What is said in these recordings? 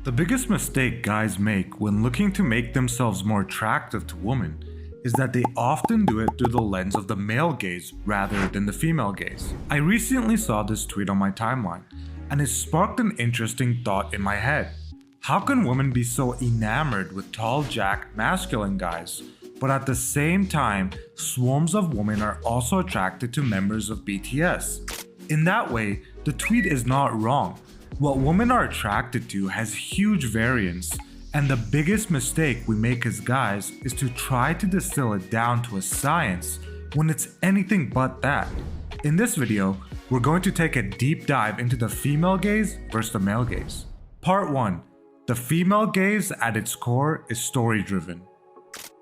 The biggest mistake guys make when looking to make themselves more attractive to women is that they often do it through the lens of the male gaze rather than the female gaze. I recently saw this tweet on my timeline, and it sparked an interesting thought in my head. How can women be so enamored with tall, jacked, masculine guys, but at the same time, swarms of women are also attracted to members of BTS? In that way, the tweet is not wrong. What women are attracted to has huge variance, and the biggest mistake we make as guys is to try to distill it down to a science when it's anything but that. In this video, we're going to take a deep dive into the female gaze versus the male gaze. Part 1. The female gaze at its core is story-driven.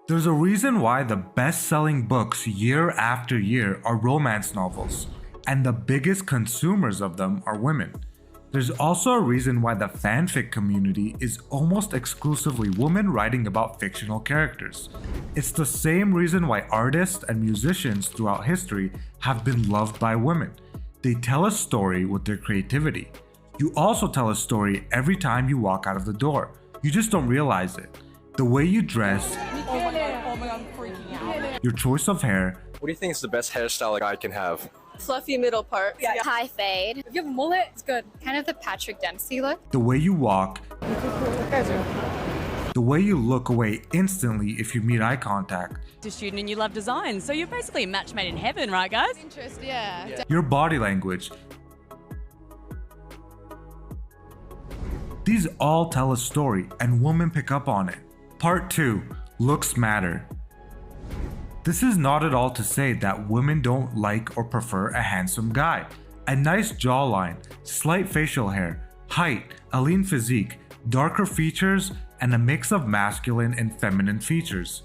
There's a reason why the best-selling books year after year are romance novels, and the biggest consumers of them are women. There's also a reason why the fanfic community is almost exclusively women writing about fictional characters. It's the same reason why artists and musicians throughout history have been loved by women. They tell a story with their creativity. You also tell a story every time you walk out of the door. You just don't realize it. The way you dress, Oh my god, I'm freaking out. your choice of hair, What do you think is the best hairstyle a guy can have? Fluffy middle part. Yeah. High fade. If you have a mullet, it's good. Kind of the Patrick Dempsey look. the way you walk, the way you look away instantly if you meet eye contact, To student and you love design, so you're basically a match made in heaven, right guys? Interest, yeah. your body language. These all tell a story and women pick up on it. Part 2. Looks matter. This is not at all to say that women don't like or prefer a handsome guy. A nice jawline, slight facial hair, height, a lean physique, darker features, and a mix of masculine and feminine features.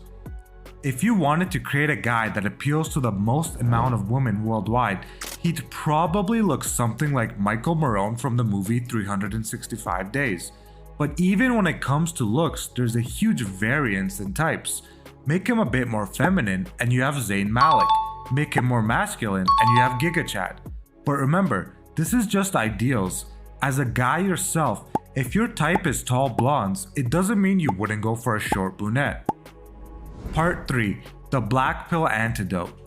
If you wanted to create a guy that appeals to the most amount of women worldwide, he'd probably look something like Michael Morone from the movie 365 Days. But even when it comes to looks, there's a huge variance in types. Make him a bit more feminine and you have Zayn Malik. Make him more masculine and you have Giga Chad. But remember, this is just ideals. As a guy yourself, if your type is tall blondes, it doesn't mean you wouldn't go for a short brunette. Part 3. The Black Pill Antidote.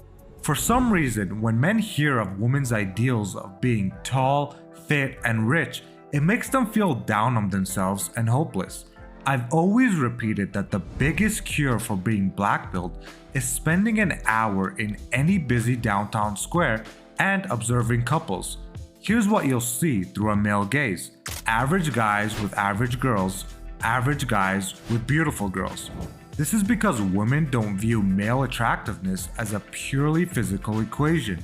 For some reason, when men hear of women's ideals of being tall, fit, and rich, it makes them feel down on themselves and hopeless. I've always repeated that the biggest cure for being black-pilled is spending an hour in any busy downtown square and observing couples. Here's what you'll see through a male gaze. Average guys with average girls, average guys with beautiful girls. This is because women don't view male attractiveness as a purely physical equation.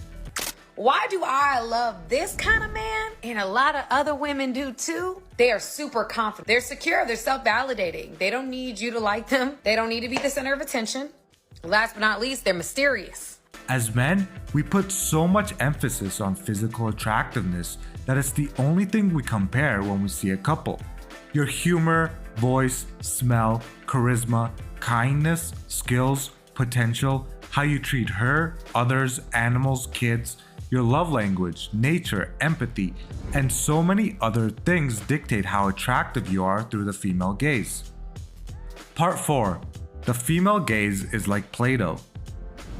Why do I love this kind of man? And a lot of other women do too. They are super confident. They're secure. They're self-validating. They don't need you to like them. They don't need to be the center of attention. Last but not least, they're mysterious. As men, we put so much emphasis on physical attractiveness that it's the only thing we compare when we see a couple. Your humor, voice, smell, charisma, kindness, skills, potential, how you treat her, others, animals, kids, your love language, nature, empathy, and so many other things dictate how attractive you are through the female gaze. Part 4. The female gaze is like Play-Doh.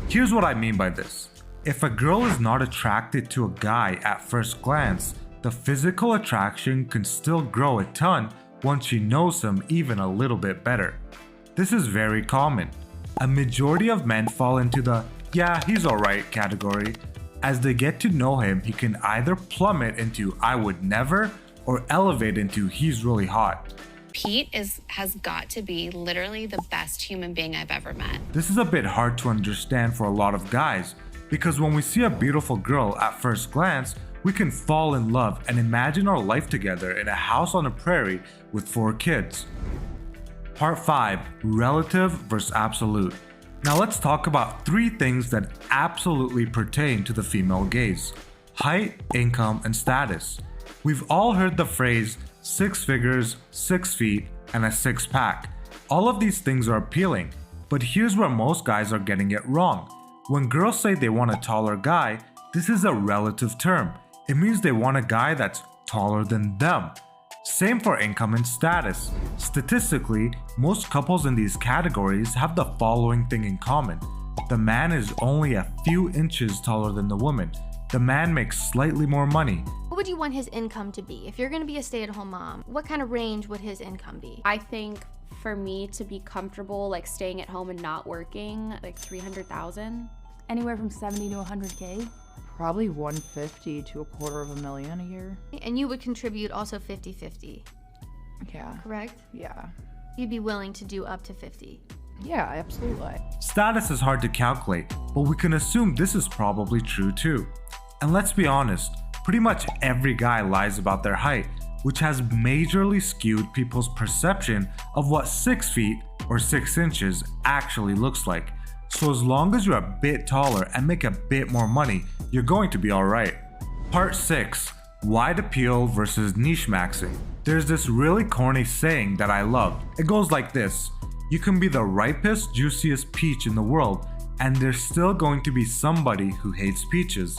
Here's what I mean by this. If a girl is not attracted to a guy at first glance, the physical attraction can still grow a ton once she knows him even a little bit better. This is very common. A majority of men fall into the "yeah, he's alright" category. As they get to know him, he can either plummet into "I would never" or elevate into "he's really hot." Pete has got to be literally the best human being I've ever met. This is a bit hard to understand for a lot of guys, because when we see a beautiful girl at first glance, we can fall in love and imagine our life together in a house on a prairie with 4 kids. Part 5. Relative versus absolute. Now let's talk about 3 things that absolutely pertain to the female gaze: height, income, and status. We've all heard the phrase 6 figures, 6 feet, and a 6-pack. All of these things are appealing, but here's where most guys are getting it wrong. When girls say they want a taller guy, this is a relative term. It means they want a guy that's taller than them. Same for income and status. Statistically, most couples in these categories have the following thing in common. The man is only a few inches taller than the woman. The man makes slightly more money. What would you want his income to be? If you're gonna be a stay-at-home mom, what kind of range would his income be? I think for me to be comfortable, like staying at home and not working, like 300,000. Anywhere from 70 to 100K. Probably 150 to $250,000 a year. And you would contribute also 50-50, Yeah. correct? Yeah. You'd be willing to do up to 50. Yeah, absolutely. Status is hard to calculate, but we can assume this is probably true too. And let's be honest, pretty much every guy lies about their height, which has majorly skewed people's perception of what 6 feet or 6 inches actually looks like. So as long as you're a bit taller and make a bit more money, you're going to be alright. Part 6. Wide appeal versus niche maxing. There's this really corny saying that I love. It goes like this: you can be the ripest, juiciest peach in the world, and there's still going to be somebody who hates peaches.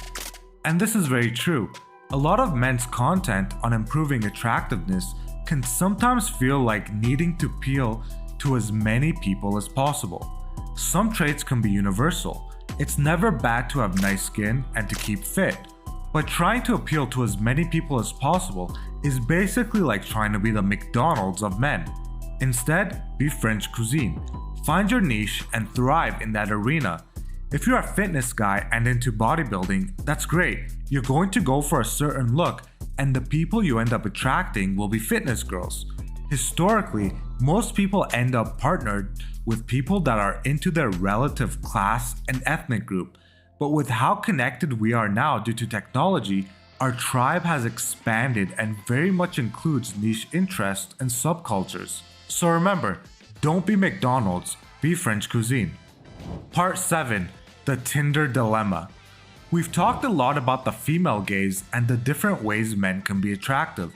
And this is very true. A lot of men's content on improving attractiveness can sometimes feel like needing to appeal to as many people as possible. Some traits can be universal. It's never bad to have nice skin and to keep fit. But trying to appeal to as many people as possible is basically like trying to be the McDonald's of men. Instead, be French cuisine. Find your niche and thrive in that arena. If you're a fitness guy and into bodybuilding, that's great. You're going to go for a certain look, and the people you end up attracting will be fitness girls. Historically, most people end up partnered with people that are into their relative class and ethnic group. But with how connected we are now due to technology, our tribe has expanded and very much includes niche interests and subcultures. So remember, don't be McDonald's, be French cuisine. Part 7. The Tinder Dilemma. We've talked a lot about the female gaze and the different ways men can be attractive.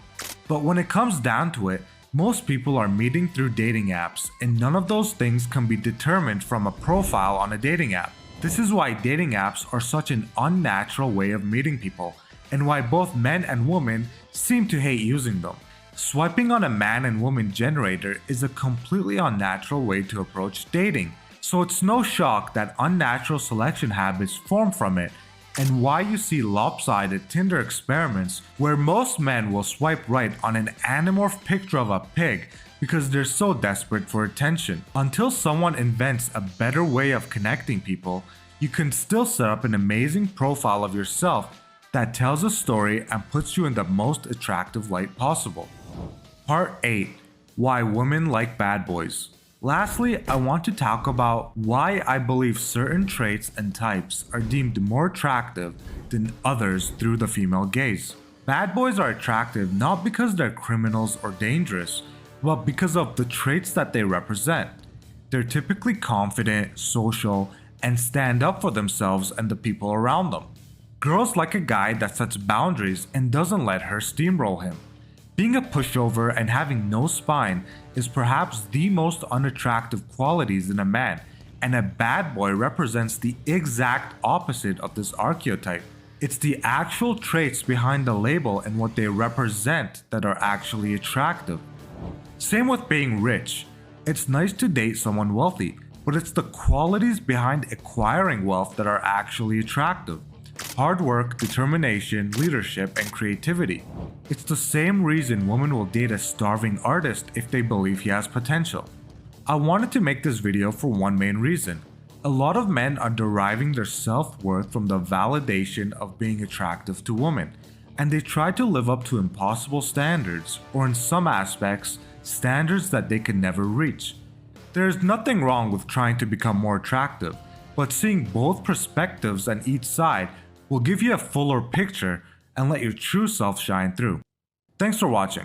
But when it comes down to it, most people are meeting through dating apps, and none of those things can be determined from a profile on a dating app. This is why dating apps are such an unnatural way of meeting people, and why both men and women seem to hate using them. Swiping on a man and woman generator is a completely unnatural way to approach dating, so it's no shock that unnatural selection habits form from it, and why you see lopsided Tinder experiments where most men will swipe right on an anamorph picture of a pig because they're so desperate for attention. Until someone invents a better way of connecting people, you can still set up an amazing profile of yourself that tells a story and puts you in the most attractive light possible. Part 8. Why women like bad boys. Lastly, I want to talk about why I believe certain traits and types are deemed more attractive than others through the female gaze. Bad boys are attractive not because they're criminals or dangerous, but because of the traits that they represent. They're typically confident, social, and stand up for themselves and the people around them. Girls like a guy that sets boundaries and doesn't let her steamroll him. Being a pushover and having no spine is perhaps the most unattractive qualities in a man, and a bad boy represents the exact opposite of this archetype. It's the actual traits behind the label and what they represent that are actually attractive. Same with being rich. It's nice to date someone wealthy, but it's the qualities behind acquiring wealth that are actually attractive. Hard work, determination, leadership, and creativity. It's the same reason women will date a starving artist if they believe he has potential. I wanted to make this video for one main reason. A lot of men are deriving their self-worth from the validation of being attractive to women, and they try to live up to impossible standards, or in some aspects, standards that they can never reach. There is nothing wrong with trying to become more attractive, but seeing both perspectives on each side will give you a fuller picture and let your true self shine through. Thanks for watching.